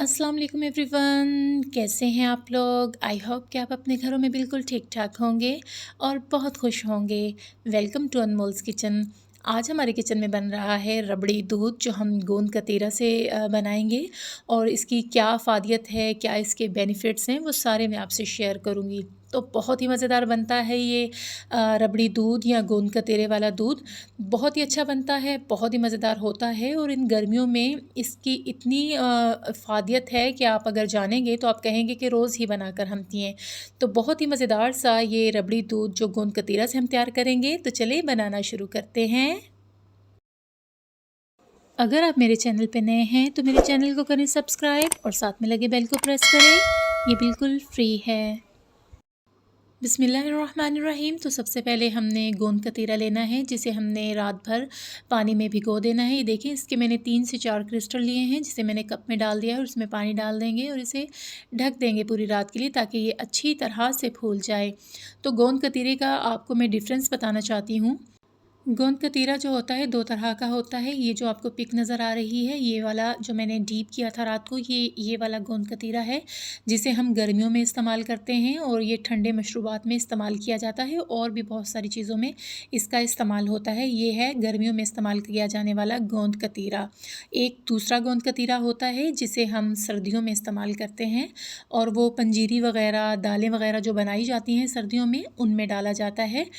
अस्सलाम वालेकुम एवरीवन, कैसे हैं आप लोग। आई होप कि आप अपने घरों में बिल्कुल ठीक ठाक होंगे और बहुत खुश होंगे। Welcome to Anmol's kitchen. आज हमारे किचन में बन रहा है रबड़ी दूध, जो हम गोंद कतीरा से बनाएंगे। और इसकी क्या फ़ायदा है, क्या इसके बेनिफिट्स हैं, वो सारे मैं आपसे शेयर करूँगी। तो बहुत ही मज़ेदार बनता है ये रबड़ी दूध या गोंद कतीरे वाला दूध। बहुत ही अच्छा बनता है, बहुत ही मज़ेदार होता है। और इन गर्मियों में इसकी इतनी फ़ायदा है कि आप अगर जानेंगे तो आप कहेंगे कि रोज़ ही बनाकर हम पिएँ। तो बहुत ही मज़ेदार सा ये रबड़ी दूध जो गोंद कतीरा से हम तैयार करेंगे, तो चलिए बनाना शुरू करते हैं। अगर आप मेरे चैनल पे नए हैं तो मेरे चैनल को करें सब्सक्राइब और साथ में लगे बेल को प्रेस करें। ये बिल्कुल फ्री है। बिस्मिल्लाहिर्रहमानिर्रहीम। तो सबसे पहले हमने गोंद कतीरा लेना है, जिसे हमने रात भर पानी में भिगो देना है। ये देखिए, इसके मैंने 3 से 4 क्रिस्टल लिए हैं, जिसे मैंने कप में डाल दिया है और उसमें पानी डाल देंगे और इसे ढक देंगे पूरी रात के लिए, ताकि ये अच्छी तरह से फूल जाए। तो गोंद कतीरे का आपको मैं डिफ़रेंस बताना चाहती हूँ। गोंद कतीरा जो होता है 2 तरह का होता है। ये जो आपको पिक नज़र आ रही है, ये वाला जो मैंने डीप किया था रात को, ये वाला गोंद कतीरा है, जिसे हम गर्मियों में इस्तेमाल करते हैं और ये ठंडे मशरूबात में इस्तेमाल किया जाता है और भी बहुत सारी चीज़ों में इसका इस्तेमाल होता है। ये है गर्मियों में इस्तेमाल किया जाने वाला गोंद कतीरा। एक दूसरा गोंद कतीरा होता है जिसे हम सर्दियों में इस्तेमाल करते हैं, और वो पंजीरी वग़ैरह, दालें वग़ैरह जो बनाई जाती हैं सर्दियों में, उनमें डाला जाता है।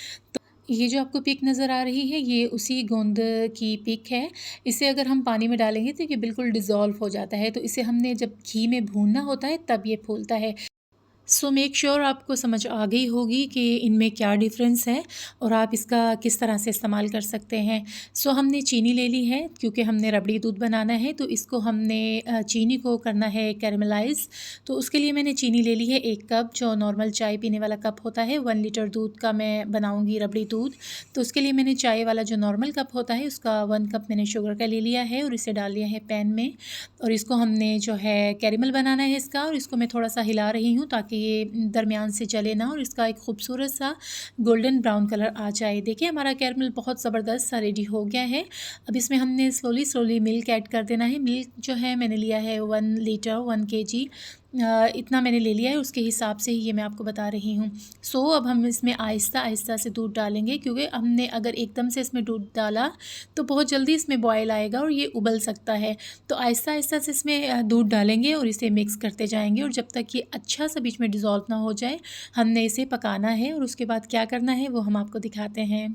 ये जो आपको पिक नज़र आ रही है, ये उसी गोंद की पिक है। इसे अगर हम पानी में डालेंगे तो ये बिल्कुल डिज़ोल्व हो जाता है। तो इसे हमने जब घी में भूनना होता है तब ये फूलता है। सो मेक श्योर आपको समझ आ गई होगी कि इनमें क्या डिफ़रेंस है और आप इसका किस तरह से इस्तेमाल कर सकते हैं। सो हमने चीनी ले ली है, क्योंकि हमने रबड़ी दूध बनाना है, तो इसको हमने चीनी को करना है कैरेमलाइज़। तो उसके लिए मैंने चीनी ले ली है 1 कप, जो नॉर्मल चाय पीने वाला कप होता है। 1 लीटर दूध का मैं बनाऊँगी रबड़ी दूध, तो उसके लिए मैंने चाय वाला जो नॉर्मल कप होता है, उसका 1 कप मैंने शुगर का ले लिया है और इसे डाल लिया है पैन में। और इसको हमने जो है कैरेमल बनाना है इसका, और इसको मैं थोड़ा-सा हिला रही हूँ ताकि ये दरमियान से जले ना और इसका एक खूबसूरत सा गोल्डन ब्राउन कलर आ जाए। देखिए, हमारा कैरेमल बहुत ज़बरदस्त सा रेडी हो गया है। अब इसमें हमने स्लोली मिल्क ऐड कर देना है। मिल्क जो है मैंने लिया है 1 लीटर, 1 केजी, इतना मैंने ले लिया है, उसके हिसाब से ही ये मैं आपको बता रही हूँ। सो अब हम इसमें आहिस्ता-आहिस्ता से दूध डालेंगे, क्योंकि हमने अगर एकदम से इसमें दूध डाला तो बहुत जल्दी इसमें बॉयल आएगा और ये उबल सकता है। तो आहिस्ता-आहिस्ता से इसमें दूध डालेंगे और इसे मिक्स करते जाएँगे, और जब तक ये अच्छा सा बीच में डिज़ोल्व ना हो जाए, हमने इसे पकाना है। और उसके बाद क्या करना है वो हम आपको दिखाते हैं।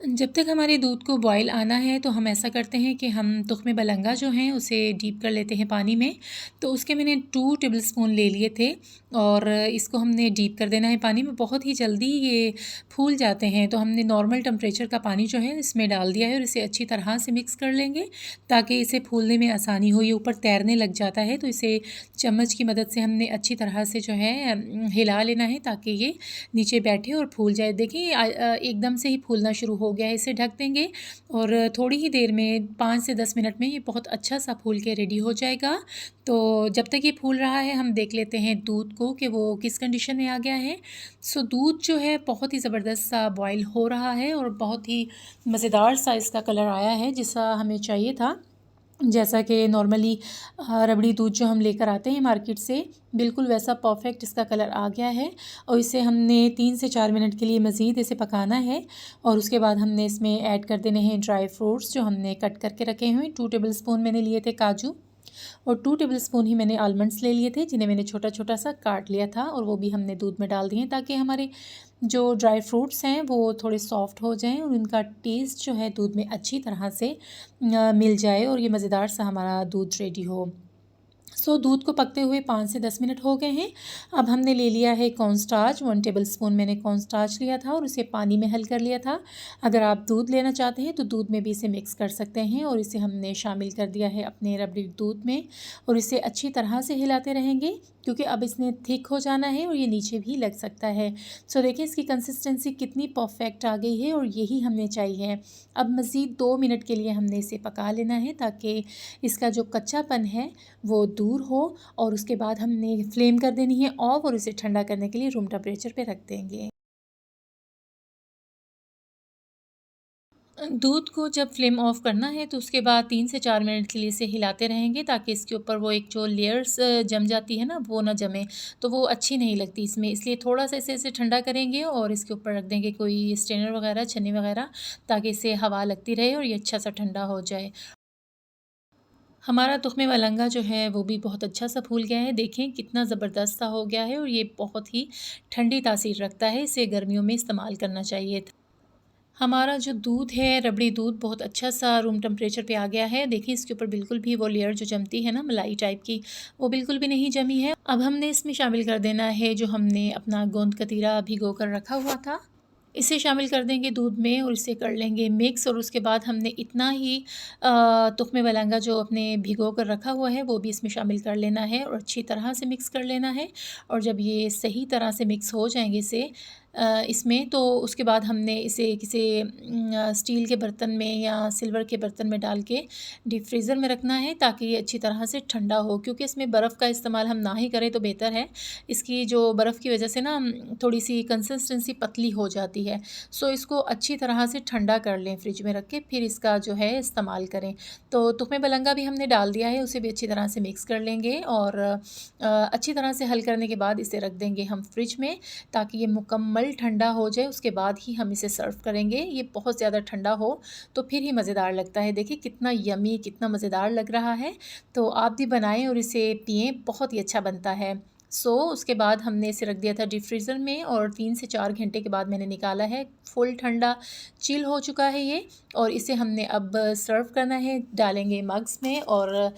जब तक हमारे दूध को बॉयल आना है, तो हम ऐसा करते हैं कि हम तुख़्म बलंगा जो हैं उसे डीप कर लेते हैं पानी में। तो उसके मैंने 2 टेबलस्पून ले लिए थे और इसको हमने डीप कर देना है पानी में। बहुत ही जल्दी ये फूल जाते हैं, तो हमने नॉर्मल टेम्परेचर का पानी जो है इसमें डाल दिया है और इसे अच्छी तरह से मिक्स कर लेंगे, ताकि इसे फूलने में आसानी हो। ये ऊपर तैरने लग जाता है, तो इसे चम्मच की मदद से हमने अच्छी तरह से जो है हिला लेना है, ताकि ये नीचे बैठे और फूल जाए। देखिए, एकदम से ही फूलना शुरू हो गया है। इसे ढक देंगे और थोड़ी ही देर में 5 से 10 मिनट में ये बहुत अच्छा सा फूल के रेडी हो जाएगा। तो जब तक ये फूल रहा है, हम देख लेते हैं दूध को कि वो किस कंडीशन में आ गया है। सो दूध जो है बहुत ही ज़बरदस्त सा बॉयल हो रहा है और बहुत ही मज़ेदार सा इसका कलर आया है, जैसा हमें चाहिए था। जैसा कि नॉर्मली रबड़ी दूध जो हम लेकर आते हैं मार्केट से, बिल्कुल वैसा परफ़ेक्ट इसका कलर आ गया है। और इसे हमने 3 से 4 मिनट के लिए मज़ीद इसे पकाना है, और उसके बाद हमने इसमें ऐड कर देने हैं ड्राई फ्रूट्स जो हमने कट करके रखे हुए हैं। 2 टेबलस्पून मैंने लिए थे काजू, और 2 टेबलस्पून ही मैंने आलमंड्स ले लिए थे, जिन्हें मैंने छोटा-छोटा सा काट लिया था, और वो भी हमने दूध में डाल दिए हैं, ताकि हमारे जो ड्राई फ्रूट्स हैं वो थोड़े सॉफ्ट हो जाएँ और उनका टेस्ट जो है दूध में अच्छी तरह से मिल जाए और ये मज़ेदार सा हमारा दूध रेडी हो। दूध को पकते हुए 5 से 10 मिनट हो गए हैं। अब हमने ले लिया है कॉर्नस्टार्च, 1 टेबलस्पून मैंने कॉर्नस्टार्च लिया था और उसे पानी में हल कर लिया था। अगर आप दूध लेना चाहते हैं तो दूध में भी इसे मिक्स कर सकते हैं, और इसे हमने शामिल कर दिया है अपने रबड़ी दूध में, और इसे अच्छी तरह से हिलाते रहेंगे, क्योंकि अब इसने थिक हो जाना है और ये नीचे भी लग सकता है। देखिए, इसकी कंसिस्टेंसी कितनी परफेक्ट आ गई है, और यही हमें चाहिए। अब मज़ीद 2 मिनट के लिए हमने इसे पका लेना है, ताकि इसका जो कच्चापन है वो दूर हो, और उसके बाद हमने फ्लेम कर देनी है ऑफ, और इसे ठंडा करने के लिए रूम टेम्परेचर पे रख देंगे। दूध को जब फ्लेम ऑफ करना है तो उसके बाद 3 से 4 मिनट के लिए इसे हिलाते रहेंगे, ताकि इसके ऊपर वो एक जो लेयर्स जम जाती है ना, वो ना जमे, तो वो अच्छी नहीं लगती इसमें। इसलिए थोड़ा-सा इसे ठंडा करेंगे और इसके ऊपर रख देंगे कोई स्ट्रेनर वगैरह, छन्नी वगैरह, ताकि इसे हवा लगती रहे और ये अच्छा-सा ठंडा हो जाए। हमारा तुख़्म मलंगा जो है वो भी बहुत अच्छा सा फूल गया है। देखें कितना ज़बरदस्त सा हो गया है और ये बहुत ही ठंडी तासीर रखता है, इसे गर्मियों में इस्तेमाल करना चाहिए। हमारा जो दूध है, रबड़ी दूध, बहुत अच्छा सा रूम टेम्परेचर पे आ गया है। देखिए इसके ऊपर बिल्कुल भी वो लेयर जो जमती है ना मलाई टाइप की, वो बिल्कुल भी नहीं जमी है। अब हमने इसमें शामिल कर देना है जो हमने अपना गोंद कतीरा भिगो कर रखा हुआ था। इसे शामिल कर देंगे दूध में और इसे कर लेंगे मिक्स, और उसके बाद हमने इतना ही तुख़्म मलंगा जो अपने भिगो कर रखा हुआ है वो भी इसमें शामिल कर लेना है और अच्छी तरह से मिक्स कर लेना है। और जब ये सही तरह से मिक्स हो जाएंगे इसमें, तो उसके बाद हमने इसे किसी स्टील के बर्तन में या सिल्वर के बर्तन में डाल के डीप फ्रीज़र में रखना है, ताकि ये अच्छी तरह से ठंडा हो। क्योंकि इसमें बर्फ़ का इस्तेमाल हम ना ही करें तो बेहतर है। इसकी जो बर्फ़ की वजह से ना थोड़ी सी कंसिस्टेंसी पतली हो जाती है। सो इसको अच्छी तरह से ठंडा कर लें फ्रिज में रख के, फिर इसका जो है इस्तेमाल करें। तो तुख़्म मलंगा भी हमने डाल दिया है, उसे भी अच्छी तरह से मिक्स कर लेंगे और अच्छी तरह से हल करने के बाद इसे रख देंगे हम फ्रिज में, ताकि ये मुकम्मल ठंडा हो जाए। उसके बाद ही हम इसे सर्व करेंगे। ये बहुत ज़्यादा ठंडा हो तो फिर ही मज़ेदार लगता है। देखिए कितना यमी, कितना मज़ेदार लग रहा है। तो आप भी बनाएं और इसे पिएं, बहुत ही अच्छा बनता है। उसके बाद हमने इसे रख दिया था डीप फ्रीज़र में और 3 से 4 घंटे के बाद मैंने निकाला है। फुल ठंडा चिल हो चुका है ये, और इसे हमने अब सर्व करना है। डालेंगे मग्स में और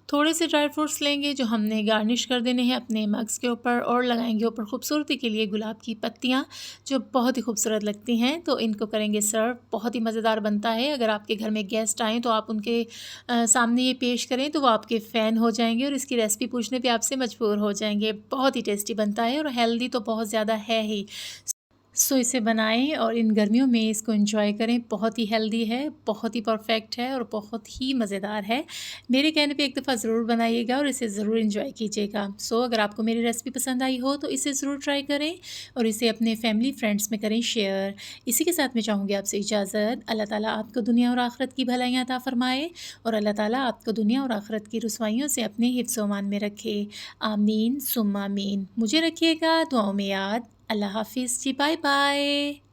थोड़े से ड्राई फ्रूट्स लेंगे जो हमने गार्निश कर देने हैं अपने मग्स के ऊपर, और लगाएंगे ऊपर खूबसूरती के लिए गुलाब की पत्तियाँ, जो बहुत ही खूबसूरत लगती हैं। तो इनको करेंगे सर्व, बहुत ही मज़ेदार बनता है। अगर आपके घर में गेस्ट आएँ तो आप उनके सामने ये पेश करें तो वो आपके फ़ैन हो जाएंगे और इसकी रेसिपी पूछने पे आपसे मजबूर हो जाएंगे। बहुत ही टेस्टी बनता है और हेल्दी तो बहुत ज़्यादा है ही। इसे बनाएं और इन गर्मियों में इसको एंजॉय करें। बहुत ही हेल्दी है, बहुत ही परफेक्ट है और बहुत ही मज़ेदार है। मेरे कहने पे एक दफ़ा ज़रूर बनाइएगा और इसे ज़रूर एंजॉय कीजिएगा। अगर आपको मेरी रेसिपी पसंद आई हो तो इसे ज़रूर ट्राई करें और इसे अपने फैमिली फ्रेंड्स में करें शेयर। इसी के साथ मैं चाहूँगी आपसे इजाज़त। अल्लाह ताला आपको दुनिया और आखिरत की भलाइयाँ अता फ़रमाए और अल्लाह ताला आपको दुनिया और आखिरत की रुसवाइयों से अपने हिफ्ज़ ओ अमान में रखे। आमीन सुम्मा आमीन। मुझे रखिएगा दुआओं में याद। अल्लाह हाफ़िज़ जी, बाय बाय।